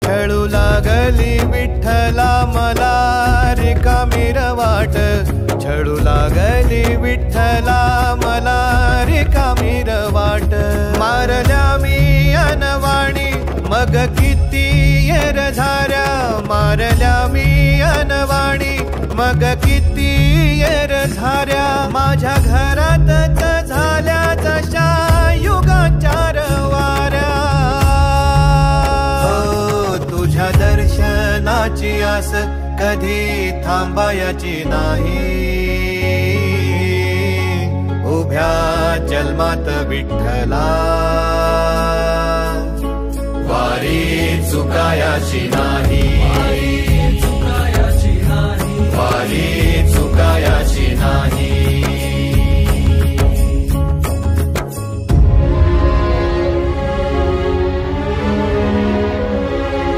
छळू लागली विठ्ठला मला रिकामी वाट, छळू लागली विठ्ठला मला रिकामी वाट। मारल्या मी अनवाणी मग किती येर झाऱ्या, मारल्या मी अनवाणी मग किती येर झाऱ्या। माझ्या घरातच झाल्या जशा युगाचार वाऱ्या। हो तुझ्या दर्शनाची आस कधी थांबायची नाही, उभ्या जन्मात विठ्ठला वारी चुकायाची नाही।